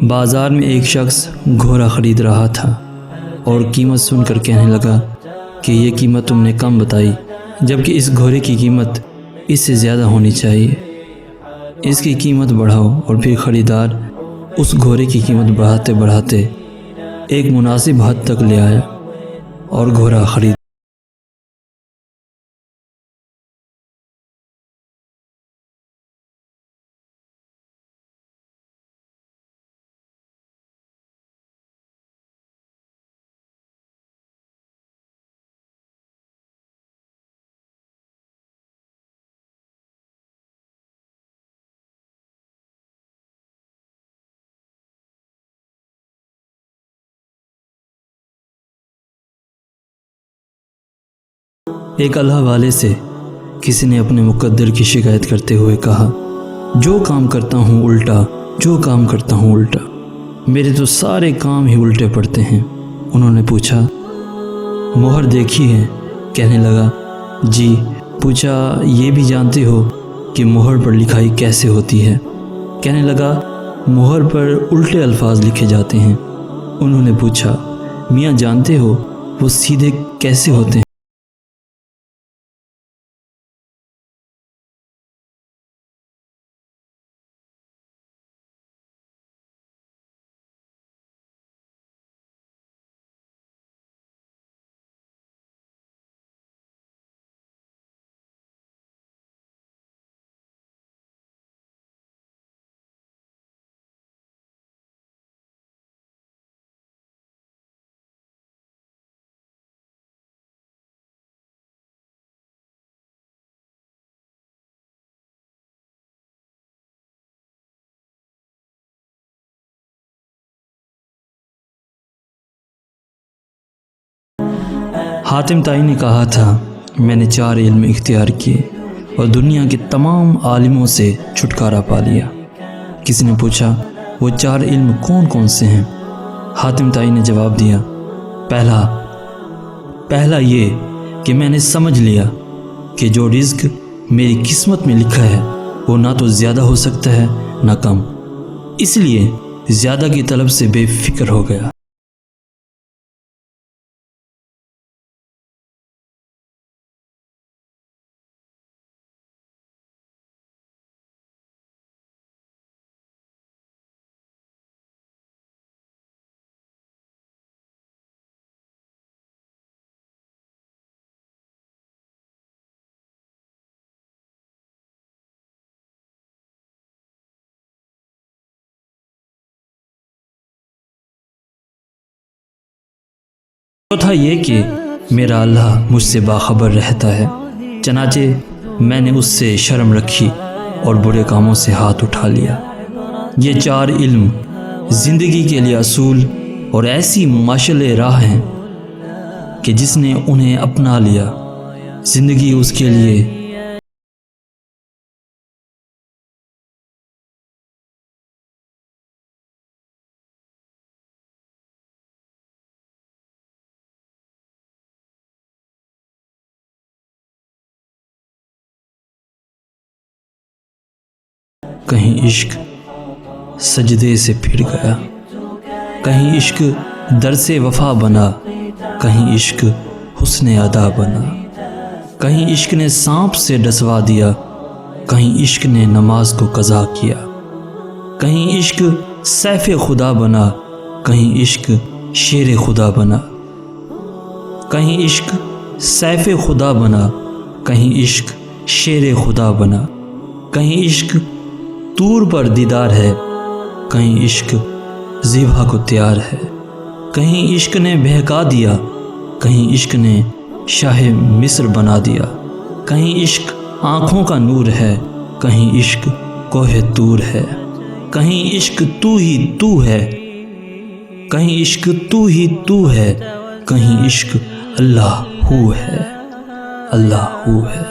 बाज़ार में एक शख्स घोड़ा ख़रीद रहा था और कीमत सुनकर कहने लगा कि ये कीमत तुमने कम बताई, जबकि इस घोड़े की कीमत इससे ज़्यादा होनी चाहिए। इसकी कीमत बढ़ाओ। और फिर ख़रीदार उस घोड़े की कीमत बढ़ाते बढ़ाते एक मुनासिब हद तक ले आया और घोड़ा ख़रीद। एक अल्लाह वाले से किसी ने अपने मुक़द्दर की शिकायत करते हुए कहा, जो काम करता हूँ उल्टा, जो काम करता हूँ उल्टा, मेरे तो सारे काम ही उल्टे पड़ते हैं। उन्होंने पूछा, मोहर देखी है? कहने लगा, जी। पूछा, ये भी जानते हो कि मोहर पर लिखाई कैसे होती है? कहने लगा, मोहर पर उल्टे अल्फाज लिखे जाते हैं। उन्होंने पूछा, मियाँ जानते हो वो सीधे कैसे होते हैं? हातिम ताई ने कहा था, मैंने 4 इल्म इख्तियार किए और दुनिया के तमाम आलिमों से छुटकारा पा लिया। किसी ने पूछा, वो 4 इल्म कौन कौन से हैं? हातिम ताई ने जवाब दिया, पहला ये कि मैंने समझ लिया कि जो रिज़्क मेरी किस्मत में लिखा है वो ना तो ज़्यादा हो सकता है ना कम, इसलिए ज़्यादा की तलब से बेफिक्र हो गया। चौथा ये कि मेरा अल्लाह मुझसे बाखबर रहता है, चनाचे मैंने उससे शर्म रखी और बुरे कामों से हाथ उठा लिया। ये 4 इल्म ज़िंदगी के लिए असूल और ऐसी माशले राह हैं कि जिसने उन्हें अपना लिया, ज़िंदगी उसके लिए कहीं इश्क सजदे से फिर गया, कहीं इश्क दर से वफ़ा बना, कहीं इश्क हुस्ने अदा बना, कहीं इश्क ने सांप से डसवा दिया, कहीं इश्क ने नमाज को कज़ा किया, कहीं इश्क सैफ़े खुदा बना, कहीं इश्क शेर खुदा बना, कहीं इश्क सैफ़े खुदा बना, कहीं इश्क शेर खुदा बना, कहीं इश्क तूर पर दीदार है, कहीं इश्क ज़िबा को तैयार है, कहीं इश्क ने बहका दिया, कहीं इश्क ने शाह मिस्र बना दिया, कहीं इश्क आँखों का नूर है, कहीं इश्क कोहे तूर है, कहीं इश्क तू ही तू है, कहीं इश्क तू ही तू है, कहीं इश्क अल्लाह हू है, अल्लाह हू है।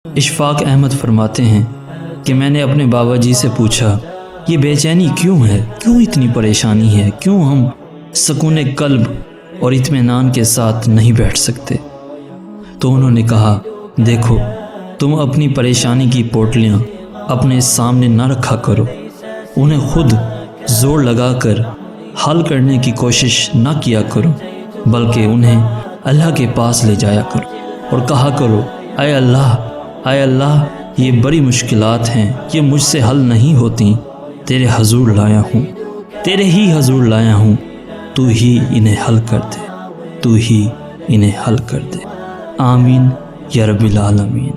इशफाक अहमद फरमाते हैं कि मैंने अपने बाबा जी से पूछा, ये बेचैनी क्यों है, क्यों इतनी परेशानी है, क्यों हम सकून कल्ब और इत्मीनान के साथ नहीं बैठ सकते। तो उन्होंने कहा, देखो तुम अपनी परेशानी की पोटलियाँ अपने सामने न रखा करो, उन्हें खुद जोर लगाकर हल करने की कोशिश न किया करो, बल्कि उन्हें अल्लाह के पास ले जाया करो और कहा करो, आए अल्लाह, ये बड़ी मुश्किलात हैं, ये मुझसे हल नहीं होती, तेरे हजूर लाया हूँ, तेरे ही हजूर लाया हूँ, तू ही इन्हें हल कर दे, तू ही इन्हें हल कर दे। आमीन या रब्बिल आलमीन।